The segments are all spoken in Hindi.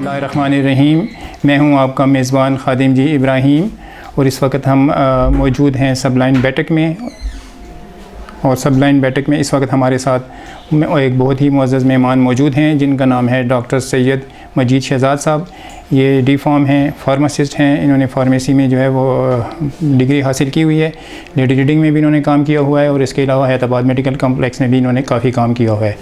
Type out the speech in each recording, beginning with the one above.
बिस्मिल्लाहिर्रहमानिर्रहीम। मैं हूं आपका मेज़बान खादिम जी इब्राहीम और इस वक्त हम मौजूद हैं सबलाइन बैठक में। और सबलाइन बैठक में इस वक्त हमारे साथ एक बहुत ही मुअज़्ज़ज़ मेहमान मौजूद हैं जिनका नाम है डॉक्टर सैयद मजीद शहज़ाद साहब। ये डी.फार्म हैं, फार्मासिस्ट हैं। इन्होंने फार्मेसी में जो है वो डिग्री हासिल की हुई है। लेडी रीडिंग में भी इन्होंने काम किया हुआ है और इसके अलावा हैदराबाद मेडिकल कम्प्लेक्स में भी इन्होंने काफ़ी काम किया हुआ है।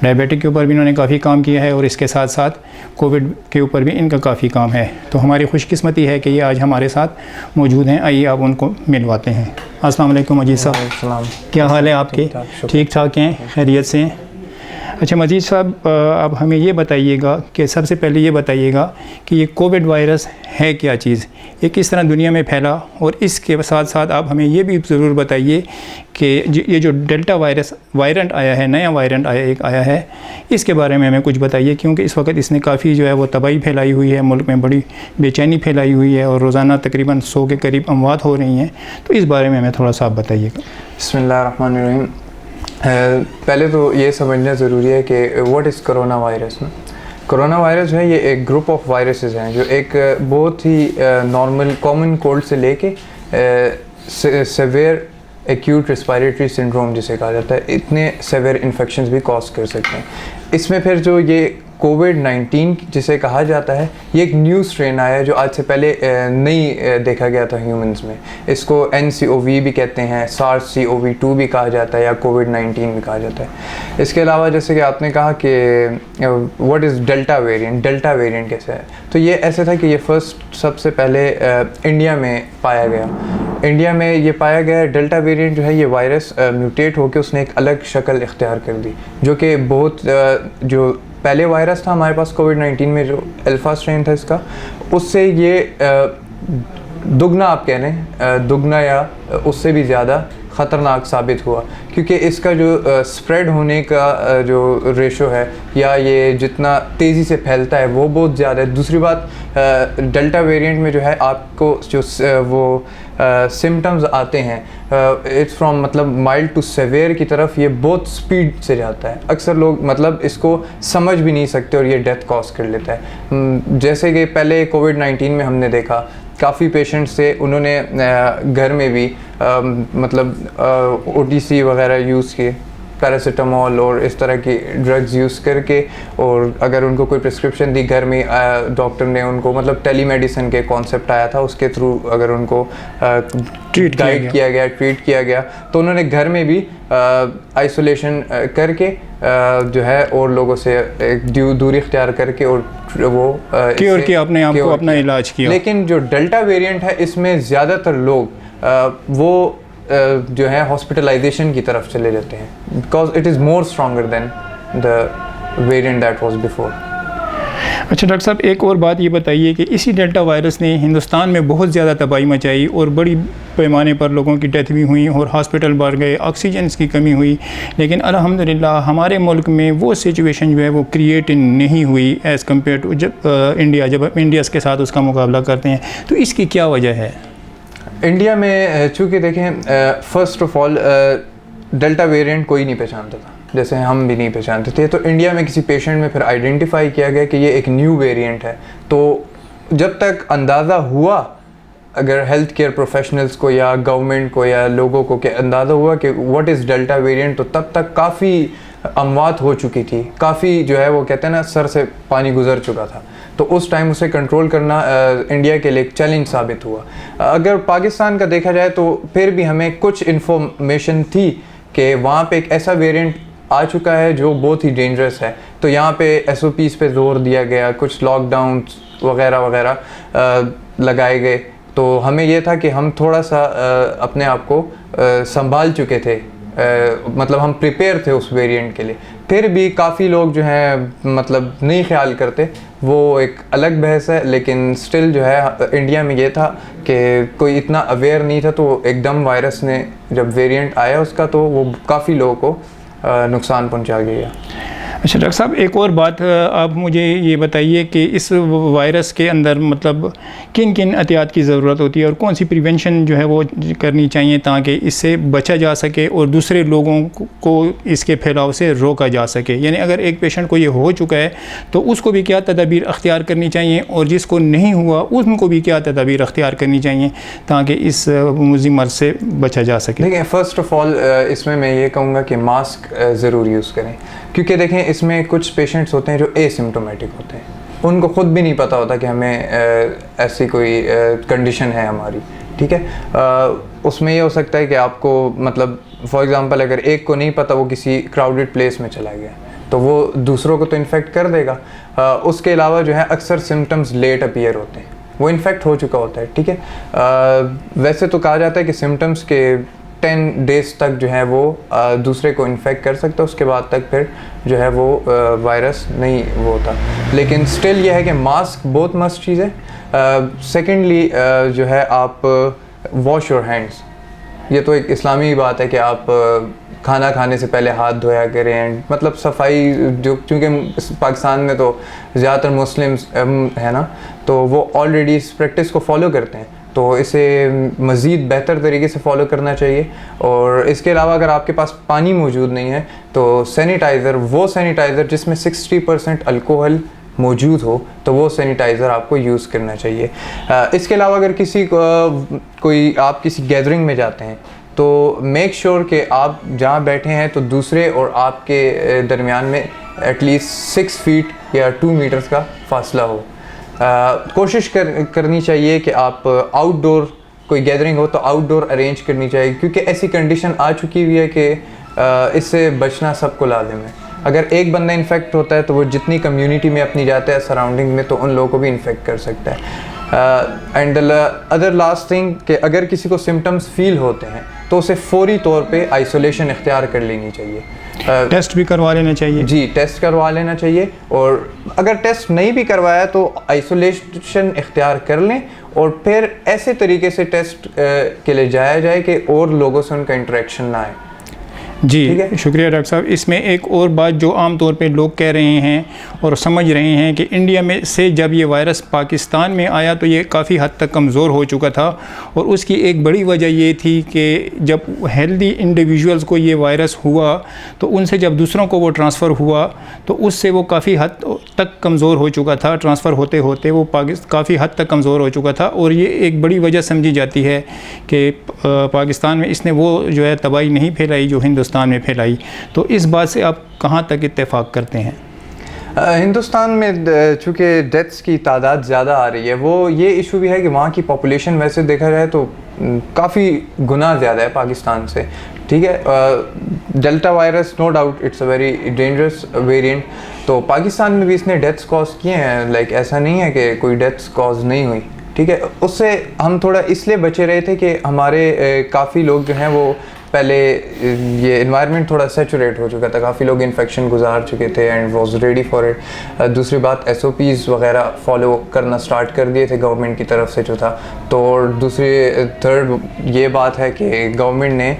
डायबिटिक के ऊपर भी इन्होंने काफ़ी काम किया है और इसके साथ साथ कोविड के ऊपर भी इनका काफ़ी काम है। तो हमारी खुशकिस्मती है कि ये आज हमारे साथ मौजूद हैं। आइए आप उनको मिलवाते हैं। अस्सलाम वालेकुम मजीद साहब, क्या हाल है आपके? ठीक ठाक हैं, खैरियत से हैं? अच्छा मजीद साहब, अब हमें ये बताइएगा कि सबसे पहले ये बताइएगा कि ये कोविड वायरस है क्या चीज़, ये किस तरह दुनिया में फैला, और इसके साथ साथ आप हमें ये भी ज़रूर बताइए कि ये जो डेल्टा वायरेंट आया है, नया वायरेंट आया है, इसके बारे में हमें कुछ बताइए, क्योंकि इस वक्त इसने काफ़ी जो है वो तबाही फैलाई हुई है, मुल्क में बड़ी बेचैनी फैलाई हुई है और रोज़ाना तकरीबन 100 के करीब अमवात हो रही हैं। तो इस बारे में हमें थोड़ा सा आप बताइएगा। बिस्मिल्लाहिर्रहमानिर्रहीम। पहले तो ये समझना ज़रूरी है कि what is corona virus. Corona virus जो है ये एक ग्रुप ऑफ वायरसेस हैं जो एक बहुत ही नॉर्मल कॉमन कोल्ड से लेके सेवियर एक्यूट रेस्पिरेटरी सिंड्रोम जिसे कहा जाता है, इतने सेवियर इन्फेक्शंस भी कॉज कर सकते हैं। इसमें फिर जो ये कोविड-19 जिसे कहा जाता है, ये एक न्यू स्ट्रेन आया है जो आज से पहले नहीं देखा गया था ह्यूमंस में। इसको NCOV भी कहते हैं, SARS-CoV-2 भी कहा जाता है या कोविड-19 भी कहा जाता है। इसके अलावा जैसे कि आपने कहा कि what is delta variant, delta variant कैसे है, तो ये ऐसे था कि ये सबसे पहले इंडिया में पाया गया। इंडिया में ये पाया गया डेल्टा वेरिएंट जो है, ये वायरस म्यूटेट होकर उसने एक अलग शक्ल इख्तियार कर दी, जो कि बहुत जो पहले वायरस था हमारे पास कोविड-19 में, जो अल्फ़ा स्ट्रेन था इसका, उससे ये दुगना आप कह लें, दुगना या उससे भी ज़्यादा ख़तरनाक साबित हुआ, क्योंकि इसका जो स्प्रेड होने का जो रेशो है या ये जितना तेज़ी से फैलता है वो बहुत ज़्यादा है। दूसरी बात, डेल्टा वेरिएंट में जो है आपको जो वो सिम्टम्स आते हैं, इट्स फ्रॉम मतलब माइल्ड टू सेवियर की तरफ ये बहुत स्पीड से जाता है। अक्सर लोग मतलब इसको समझ भी नहीं सकते और ये डेथ कॉज कर लेता है। जैसे कि पहले कोविड-19 में हमने देखा काफ़ी पेशेंट्स थे, उन्होंने घर में भी मतलब OTC वगैरह यूज़ किए, पैरासीटामोल और इस तरह की ड्रग्स यूज़ करके, और अगर उनको कोई प्रिस्क्रिप्शन दी घर में, डॉक्टर ने उनको मतलब टेलीमेडिसिन के कॉन्सेप्ट आया था, उसके थ्रू अगर उनको गाइड किया गया, ट्रीट किया गया, तो उन्होंने घर में भी आइसोलेशन करके जो है और लोगों से एक दूरी इख्तियार करके और वो क्योर किया, अपने आप को अपना इलाज किया। लेकिन जो डेल्टा वेरिएंट है इसमें ज़्यादातर लोग वो जो है हॉस्पिटलाइजेशन की तरफ चले जाते हैं, because it is more stronger than the variant that was before. अच्छा डॉक्टर साहब, एक और बात ये बताइए कि इसी डेल्टा वायरस ने हिंदुस्तान में बहुत ज़्यादा तबाही मचाई और बड़ी पैमाने पर लोगों की डेथ भी हुई और हॉस्पिटल भर गए, ऑक्सीजन की कमी हुई, लेकिन अल्हम्दुलिल्लाह हमारे मुल्क में वो सिचुएशन जो है वो क्रिएट नहीं हुई एज़ कम्पेयर टू जब इंडिया के साथ उसका मुकाबला करते हैं। तो इसकी क्या वजह है? इंडिया में चूँकि देखें, first of all delta variant कोई नहीं पहचानता था, जैसे हम भी नहीं पहचानते थे। तो इंडिया में किसी पेशेंट में फिर आइडेंटिफाई किया गया कि ये एक न्यू वेरिएंट है। तो जब तक अंदाज़ा हुआ, अगर हेल्थ केयर प्रोफेशनल्स को या गवर्नमेंट को या लोगों को कि अंदाज़ा हुआ कि व्हाट इज़ डेल्टा वेरिएंट, तो तब तक काफ़ी अमवात हो चुकी थी, काफ़ी जो है वो कहते हैं ना सर से पानी गुजर चुका था। तो उस टाइम उसे कंट्रोल करना इंडिया के लिए एक चैलेंज साबित हुआ। अगर पाकिस्तान का देखा जाए तो फिर भी हमें कुछ इन्फॉर्मेशन थी कि वहाँ पे एक ऐसा वेरिएंट आ चुका है जो बहुत ही डेंजरस है। तो यहाँ पे SOPs पे जोर दिया गया, कुछ लॉकडाउन वगैरह वगैरह लगाए गए। तो हमें यह था कि हम थोड़ा सा अपने आप को संभाल चुके थे, मतलब हम प्रिपेयर थे उस वेरिएंट के लिए। फिर भी काफ़ी लोग जो हैं मतलब नहीं ख्याल करते, वो एक अलग बहस है। लेकिन स्टिल जो है इंडिया में ये था कि कोई इतना अवेयर नहीं था, तो एकदम वायरस ने जब वेरिएंट आया उसका, तो वो काफ़ी लोगों को नुकसान पहुंचा गया। अच्छा डॉक्टर साहब, एक और बात आप मुझे ये बताइए कि इस वायरस के अंदर मतलब किन किन एहतियात की ज़रूरत होती है और कौन सी प्रिवेंशन जो है वो करनी चाहिए ताकि इससे बचा जा सके और दूसरे लोगों को इसके फैलाव से रोका जा सके। यानी अगर एक पेशेंट को ये हो चुका है तो उसको भी क्या तदाबीर अख्तियार करनी चाहिए और जिसको नहीं हुआ उनको भी क्या तदाबीर अख्तियार करनी चाहिए ताकि इस मुज़ी मर्ज़ से बचा जा सके। देखिए, फ़र्स्ट ऑफ़ ऑल इसमें मैं ये कहूँगा कि मास्क ज़रूर यूज़ करें, क्योंकि देखें इसमें कुछ पेशेंट्स होते हैं जो एसिम्प्टोमेटिक होते हैं, उनको ख़ुद भी नहीं पता होता कि हमें ऐसी कोई कंडीशन है हमारी, ठीक है। उसमें ये हो सकता है कि आपको मतलब फॉर एग्ज़ाम्पल अगर एक को नहीं पता, वो किसी क्राउडेड प्लेस में चला गया तो वो दूसरों को तो इन्फेक्ट कर देगा। उसके अलावा जो है अक्सर सिम्टम्स लेट अपीयर होते हैं, वो इन्फेक्ट हो चुका होता है, ठीक है। वैसे तो कहा जाता है कि सिम्टम्स के 10 डेज़ तक जो है वो दूसरे को इन्फेक्ट कर सकता है, उसके बाद तक फिर जो है वो वायरस नहीं वो होता। लेकिन स्टिल ये है कि मास्क बहुत मस्ट चीज़ है। सेकेंडली जो है आप वॉश योर हैंड्स, ये तो एक इस्लामी बात है कि आप खाना खाने से पहले हाथ धोया करें, मतलब सफाई जो, क्योंकि पाकिस्तान में तो ज़्यादातर मुस्लिम्स है ना, तो वो ऑलरेडी इस प्रैक्टिस को फॉलो करते हैं, तो इसे मज़ीद बेहतर तरीके से फॉलो करना चाहिए। और इसके अलावा अगर आपके पास पानी मौजूद नहीं है तो सैनिटाइज़र, वो सैनिटाइज़र जिसमें 60% अल्कोहल मौजूद हो, तो वो सैनिटाइज़र आपको यूज़ करना चाहिए। इसके अलावा अगर आप किसी गैदरिंग में जाते हैं तो मेक श्योर कि आप जहाँ बैठे हैं तो दूसरे और आपके दरमियान में एटलीस्ट 6 फीट या 2 मीटर्स का फासला हो। कोशिश करनी चाहिए कि आप आउटडोर कोई गैदरिंग हो तो आउटडोर अरेंज करनी चाहिए, क्योंकि ऐसी कंडीशन आ चुकी हुई है कि इससे बचना सबको लाजिम है। अगर एक बंदा इन्फेक्ट होता है तो वो जितनी कम्युनिटी में अपनी जाता है सराउंडिंग में, तो उन लोगों को भी इन्फेक्ट कर सकता है। एंड अदर लास्ट थिंग कि अगर किसी को सिम्टम्स फील होते हैं तो उसे फौरी तौर पे आइसोलेशन इख्तियार कर लेनी चाहिए। टेस्ट भी करवा लेना चाहिए। जी, टेस्ट करवा लेना चाहिए, और अगर टेस्ट नहीं भी करवाया तो आइसोलेशन इख्तियार कर लें और फिर ऐसे तरीके से टेस्ट के लिए जाया जाए कि और लोगों से उनका इंटरेक्शन ना आए। जी, शुक्रिया डॉक्टर साहब। इसमें एक और बात जो आम तौर पे लोग कह रहे हैं और समझ रहे हैं कि इंडिया में से जब ये वायरस पाकिस्तान में आया तो ये काफ़ी हद तक कमज़ोर हो चुका था, और उसकी एक बड़ी वजह ये थी कि जब हेल्दी इंडिविजुअल्स को ये वायरस हुआ तो उनसे जब दूसरों को वो ट्रांसफ़र हुआ तो उससे वो काफ़ी हद तक कमज़ोर हो चुका था। ट्रांसफ़र होते होते वो काफ़ी हद तक कमज़ोर हो चुका था, और ये एक बड़ी वजह समझी जाती है कि पाकिस्तान में इसने वो जो है तबाही नहीं फैलाई जो हिंदुस्तान में फैलाई। तो इस बात से आप कहाँ तक इत्तेफाक करते हैं? हिंदुस्तान में चूँकि डेथ्स की तादाद ज़्यादा आ रही है, वो ये इशू भी है कि वहाँ की पॉपुलेशन वैसे देखा जाए तो काफ़ी गुना ज़्यादा है पाकिस्तान से, ठीक है। Delta virus no doubt it's a very dangerous variant, तो पाकिस्तान में भी इसने डेथ्स कॉज किए हैं। लाइक ऐसा नहीं है कि कोई डेथ्स कॉज नहीं हुई, ठीक है। उससे हम थोड़ा इसलिए बचे रहे थे कि हमारे काफ़ी लोग जो हैं वो पहले ये इन्वायरमेंट थोड़ा सेचुरेट हो चुका था, काफ़ी लोग इन्फेक्शन गुजार चुके थे and was ready for it. दूसरी बात SOPs वगैरह फॉलो करना स्टार्ट कर दिए थे गवर्नमेंट की तरफ से जो था। तो थर्ड ये बात है कि गवर्नमेंट ने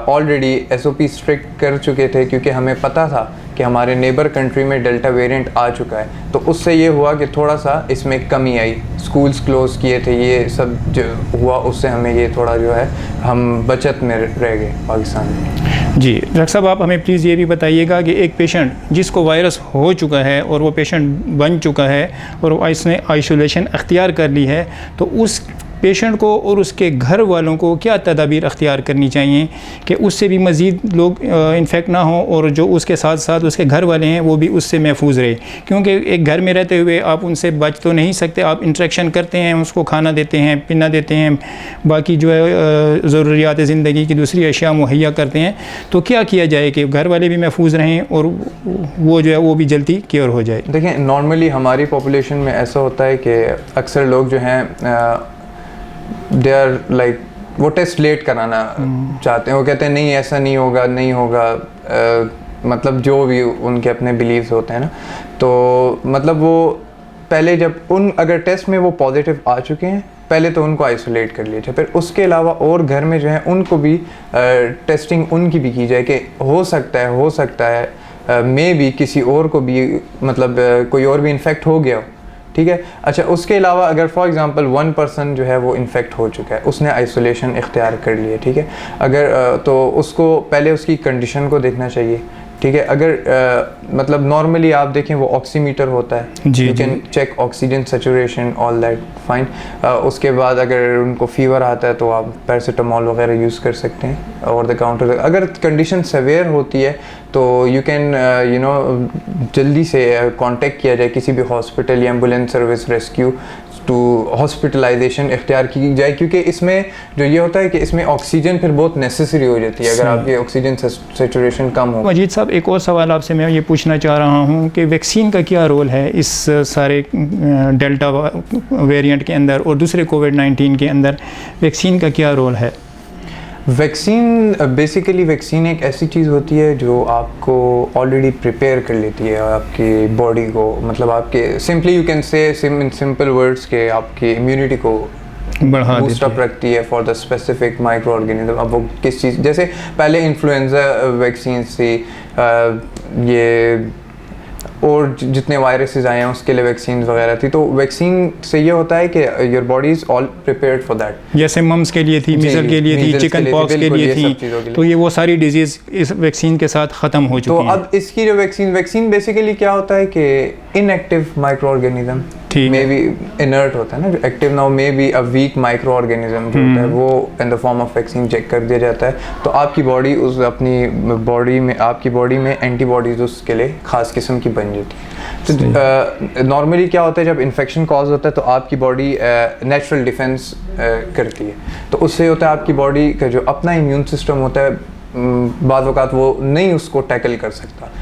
ऑलरेडी SOP स्ट्रिक्ट कर चुके थे, क्योंकि हमें पता था कि हमारे नेबर कंट्री में डेल्टा वेरिएंट आ चुका है, तो उससे ये हुआ कि थोड़ा सा इसमें कमी आई। स्कूल्स क्लोज किए थे, ये सब जो हुआ उससे हमें ये थोड़ा जो है हम बचत में रह गए पाकिस्तान में। जी डॉक्टर साहब, आप हमें प्लीज़ ये भी बताइएगा कि एक पेशेंट जिसको वायरस हो चुका है और वो पेशेंट बन चुका है और इसने आइसोलेशन अख्तियार कर ली है, तो उस पेशेंट को और उसके घर वालों को क्या तदाबीर अख्तियार करनी चाहिए कि उससे भी मज़ीद लोग इन्फेक्ट ना हो और जो उसके साथ साथ उसके घर वाले हैं वो भी उससे महफूज रहे? क्योंकि एक घर में रहते हुए आप उनसे बच तो नहीं सकते, आप इंटरेक्शन करते हैं, उसको खाना देते हैं, पीना देते हैं, बाकी जो है ज़रूरियात ज़िंदगी की दूसरी अशिया मुहैया करते हैं। तो क्या किया जाए कि घर वाले भी महफूज रहें और वो जो है वो भी जल्दी क्योर हो जाए? देखिए, नॉर्मली हमारी पॉपुलेशन में ऐसा होता है कि अक्सर लोग जो हैं दे आर लाइक वो टेस्ट लेट कराना चाहते हैं। वो कहते हैं नहीं ऐसा नहीं होगा, नहीं होगा, मतलब जो भी उनके अपने बिलीव्स होते हैं ना, तो मतलब वो पहले जब अगर टेस्ट में वो पॉजिटिव आ चुके हैं, पहले तो उनको आइसोलेट कर लीजिए, फिर उसके अलावा और घर में जो है उनको भी टेस्टिंग उनकी भी की जाए कि हो सकता है मे भी किसी और को भी मतलब कोई और भी इन्फेक्ट हो गया हो, ठीक है। अच्छा, उसके अलावा अगर फॉर एग्जांपल 1 पर्सन जो है वो इन्फेक्ट हो चुका है, उसने आइसोलेशन इख्तियार कर लिया, ठीक है, अगर तो उसको पहले उसकी कंडीशन को देखना चाहिए, ठीक है। अगर मतलब नॉर्मली आप देखें वो ऑक्सीमीटर होता है, जी, you can check oxygen saturation, all that fine. उसके बाद अगर उनको फीवर आता है तो आप पैरासीटामोल वगैरह यूज़ कर सकते हैं ओवर द काउंटर। अगर कंडीशन सेवियर होती है तो यू कैन यू नो जल्दी से कांटेक्ट किया जाए किसी भी हॉस्पिटल या ambulance service, rescue to hospitalisation इख्तियार की जाए, क्योंकि इसमें जो ये होता है कि इसमें ऑक्सीजन फिर बहुत नेसेसरी हो जाती है अगर आपकी ऑक्सीजन सैचुरेशन कम हो। मजीद साहब, एक और सवाल आपसे मैं ये पूछना चाह रहा हूँ कि वैक्सीन का क्या रोल है इस सारे डेल्टा वेरिएंट के अंदर और दूसरे कोविड-19 के अंदर वैक्सीन का क्या रोल है? वैक्सीन बेसिकली वैक्सीन एक ऐसी चीज़ होती है जो आपको ऑलरेडी प्रिपेयर कर लेती है आपकी बॉडी को, मतलब आपके simply you can say in simple words के आपकी इम्यूनिटी को बढ़ा बूस्ट अप रखती है for the specific micro organism. अब वो किस चीज़, जैसे पहले इन्फ्लुएंजा वैक्सीन थी, ये और जितने वायरसेस आए हैं उसके लिए वैक्सीन वगैरह थी, तो वैक्सीन से ये होता है कि your body is all prepared for that. जैसे मम्स के लिए थी, मिज़ल के लिए थी, चिकन पॉक्स के लिए थी, तो ये वो सारी डिजीज़ इस वैक्सीन के साथ ख़त्म हो चुकी हैं। तो अब इसकी जो वैक्सीन बेसिकली क्या होता है कि inactive micro organism, may be inert होता है ना, जो एक्टिव ना हो, may be a weak micro organism जो होता है वो in the form of vaccine check कर दिया जाता है, तो आपकी बॉडी उस अपनी बॉडी में आपकी बॉडी में एंटीबॉडीज उसके लिए ख़ास किस्म की बन जाती है। तो नॉर्मली क्या होता है जब इन्फेक्शन कॉज होता है तो आपकी बॉडी नेचुरल डिफेंस करती है, तो उससे होता है आपकी बॉडी का जो अपना इम्यून सिस्टम होता है बाद वक़ात वो नहीं उसको टैकल कर सकता,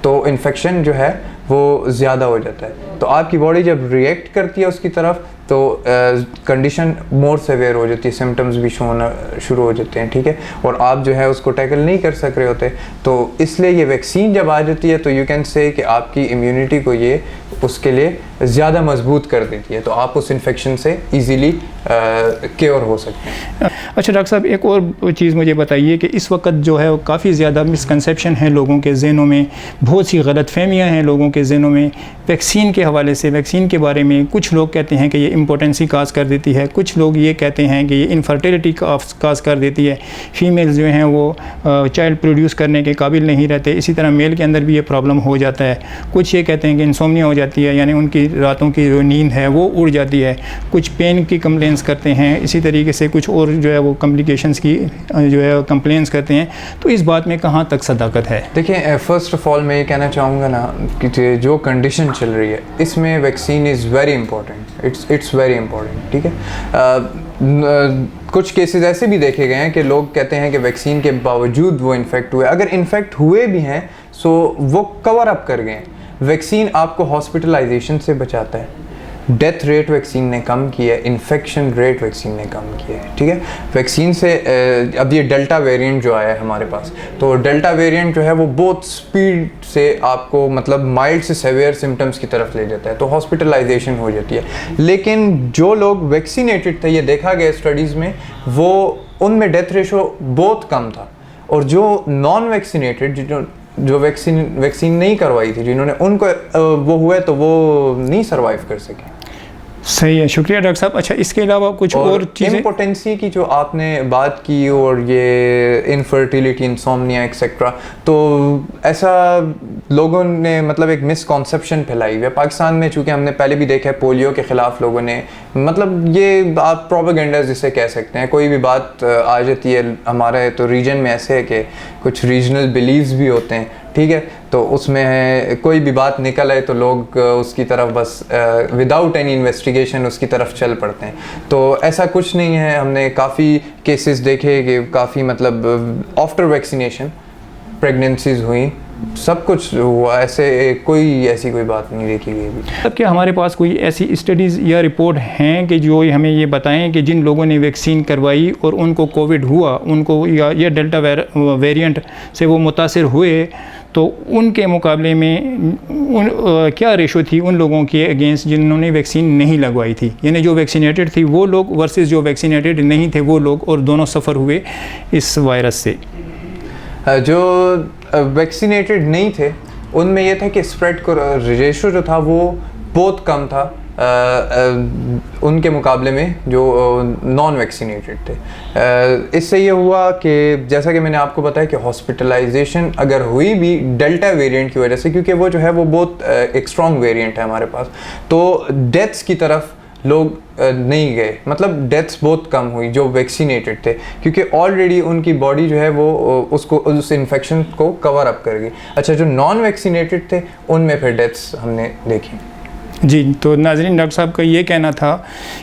तो इन्फेक्शन जो है वो ज़्यादा हो जाता है। तो आपकी बॉडी जब रिएक्ट करती है उसकी तरफ तो कंडीशन मोर सेवियर हो जाती है, सिम्टम्स भी शो होना शुरू हो जाते हैं, ठीक है, और आप जो है उसको टैकल नहीं कर सक रहे होते। तो इसलिए ये वैक्सीन जब आ जाती है तो यू कैन से कि आपकी इम्यूनिटी को ये उसके लिए ज़्यादा मजबूत कर देती है, तो आप उस इन्फेक्शन से ईज़िली क्योर हो सकते हैं। अच्छा डॉक्टर साहब, एक और चीज़ मुझे बताइए कि इस वक्त जो है काफ़ी ज़्यादा मिसकंसेप्शन है लोगों के जहनों में, बहुत सी गलतफहमियाँ हैं लोगों के जहनों में वैक्सीन के हवाले से। वैक्सीन के बारे में कुछ लोग कहते हैं कि ये इम्पोर्टेंसी काज कर देती है, कुछ लोग ये कहते हैं कि ये इनफर्टिलिटी काज कर देती है, फीमेल्स जो हैं वो चाइल्ड प्रोड्यूस करने के काबिल नहीं रहते, इसी तरह मेल के अंदर भी ये प्रॉब्लम हो जाता है। कुछ ये कहते हैं कि इंसोम्निया हो जाती है, यानी उनकी रातों की जो नींद है वो उड़ जाती है, कुछ पेन की कंप्लेंट्स करते हैं, इसी तरीके से कुछ और जो है वो कॉम्प्लिकेशंस की जो है कंप्लेंट्स करते हैं। तो इस बात में कहाँ तक सदाकत है? देखिए, फ़र्स्ट ऑफ ऑल मैं ये कहना चाहूँगा ना कि जो कंडीशन चल रही है इसमें vaccine is very important, it's very important, ठीक है। कुछ केसेस ऐसे भी देखे गए हैं कि लोग कहते हैं कि वैक्सीन के बावजूद वो इन्फेक्ट हुए, अगर इन्फेक्ट हुए भी हैं सो वो कवर अप कर गए। वैक्सीन आपको हॉस्पिटलाइजेशन से बचाता है, डेथ रेट वैक्सीन ने कम किया है, इन्फेक्शन रेट वैक्सीन ने कम किया है, ठीक है। वैक्सीन से अब ये डेल्टा वेरिएंट जो आया है हमारे पास, तो डेल्टा वेरिएंट जो है वो बहुत स्पीड से आपको मतलब माइल्ड से सेवियर सिम्टम्स की तरफ ले जाता है, तो हॉस्पिटलाइजेशन हो जाती है। लेकिन जो लोग वैक्सीनेटेड थे, ये देखा गया स्टडीज़ में, वो उनमें डेथ रेशो बहुत कम था, और जो नॉन वैक्सीनेटेड जो वैक्सीन नहीं करवाई थी, जिन्होंने उनको वो हुए तो वो नहीं सर्वाइव कर सके। सही है, शुक्रिया डॉक्टर साहब। अच्छा, इसके अलावा कुछ और चीज़ें, इम्पोर्टेंसी की जो आपने बात की और ये इनफर्टिलिटी, इंसोम्निया एक्सेट्रा, तो ऐसा लोगों ने मतलब एक मिसकॉन्सेप्शन फैलाई हुई है पाकिस्तान में। चूँकि हमने पहले भी देखा है पोलियो के ख़िलाफ़ लोगों ने मतलब ये आप प्रोपेगेंडा जिसे कह सकते हैं, कोई भी बात आ जाती है हमारे तो रीजन में ऐसे है कि कुछ रीजनल बिलीव्स भी होते हैं, ठीक है, तो उसमें कोई भी बात निकल आए तो लोग उसकी तरफ बस विदाउट एनी इन्वेस्टिगेशन उसकी तरफ चल पड़ते हैं। तो ऐसा कुछ नहीं है, हमने काफ़ी केसेस देखे कि काफ़ी मतलब आफ्टर वैक्सीनेशन प्रेगनेंसीज हुई, सब कुछ हुआ, ऐसे कोई बात नहीं देखी गई अभी। अब क्या हमारे पास कोई ऐसी स्टडीज़ या रिपोर्ट हैं कि जो हमें ये बताएं कि जिन लोगों ने वैक्सीन करवाई और उनको कोविड हुआ, उनको या डेल्टा वेरिएंट से वो मुतासिर हुए, तो उनके मुकाबले में क्या रेशो थी उन लोगों के अगेंस्ट जिन्होंने वैक्सीन नहीं लगवाई थी, यानी जो वैक्सीनेटेड थी वो लोग वर्सेस जो वैक्सीनेटेड नहीं थे वो लोग, और दोनों सफ़र हुए इस वायरस से? जो वैक्सीनेटेड नहीं थे उनमें ये था कि स्प्रेड को रेशो जो था वो बहुत कम था उनके मुकाबले में जो नॉन वैक्सीनेटेड थे। इससे ये हुआ कि जैसा कि मैंने आपको बताया कि हॉस्पिटलाइजेशन अगर हुई भी डेल्टा वेरिएंट की वजह से, क्योंकि वो जो है वो बहुत एक स्ट्रॉन्ग वेरिएंट है हमारे पास, तो डेथ्स की तरफ लोग नहीं गए, मतलब डेथ्स बहुत कम हुई जो वैक्सीनेटेड थे, क्योंकि ऑलरेडी उनकी बॉडी जो है वो उसको उस इन्फेक्शन को कवर अप कर गई। अच्छा, जो नॉन वैक्सीनेटेड थे उनमें फिर डेथ्स हमने देखी। जी, तो नाज़रीन, डॉक्टर साहब का ये कहना था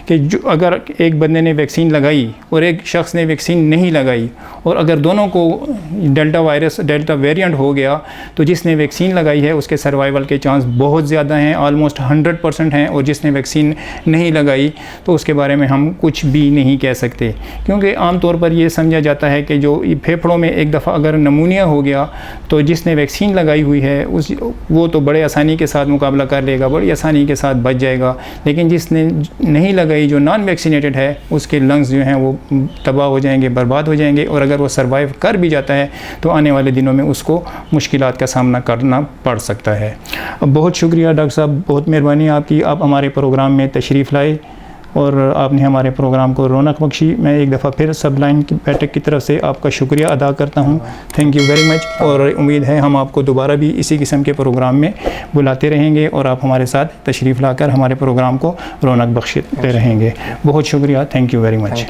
कि जो अगर एक बंदे ने वैक्सीन लगाई और एक शख्स ने वैक्सीन नहीं लगाई, और अगर दोनों को डेल्टा वेरिएंट हो गया, तो जिसने वैक्सीन लगाई है उसके सर्वाइवल के चांस बहुत ज़्यादा हैं, ऑलमोस्ट 100% हैं, और जिसने वैक्सीन नहीं लगाई तो उसके बारे में हम कुछ भी नहीं कह सकते, क्योंकि आम तौर पर ये समझा जाता है कि जो फेफड़ों में एक दफ़ा अगर नमूनिया हो गया तो जिसने वैक्सीन लगाई हुई है वो तो बड़े आसानी के साथ मुकाबला कर लेगा, बड़ी आसानी के साथ बच जाएगा, लेकिन जिसने नहीं लगाई, जो नॉन वैक्सीनेटेड है, उसके लंग्स जो हैं वो तबाह हो जाएंगे, बर्बाद हो जाएंगे, और अगर वो सर्वाइव कर भी जाता है तो आने वाले दिनों में उसको मुश्किलात का सामना करना पड़ सकता है। बहुत शुक्रिया डॉक्टर साहब, बहुत मेहरबानी आपकी, आप हमारे प्रोग्राम में तशरीफ़ लाए और आपने हमारे प्रोग्राम को रौनक बख्शी। मैं एक दफ़ा फिर सबलाइन की बैठक की तरफ से आपका शुक्रिया अदा करता हूं। थैंक यू वेरी मच, और उम्मीद है हम आपको दोबारा भी इसी किस्म के प्रोग्राम में बुलाते रहेंगे और आप हमारे साथ तशरीफ़ लाकर हमारे प्रोग्राम को रौनक बख्शते रहेंगे। बहुत शुक्रिया, थैंक यू वेरी मच।